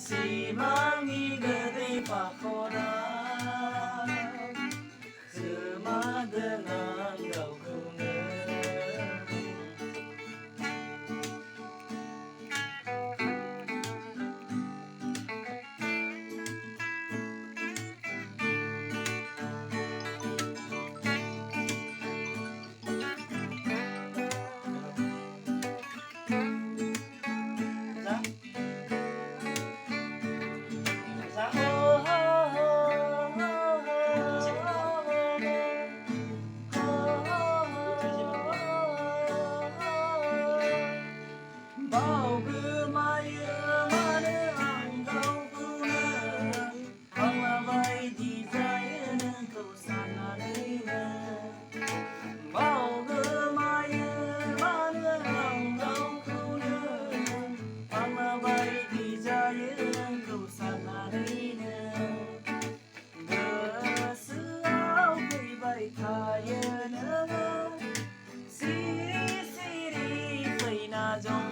सिमांनि गोदै पाखरा सोमागोन आं गावखौनो बावगोमायो मानो आं गावखौनो बांलाबायदि जायो नोंखौ साननानैनो बावगोमायो मानो आं गावखौनो बांलाबायदि जायो नोंखौ साननानैनो गोसोआव फैबाय थायो नोङो सिरि सिरि फैना जं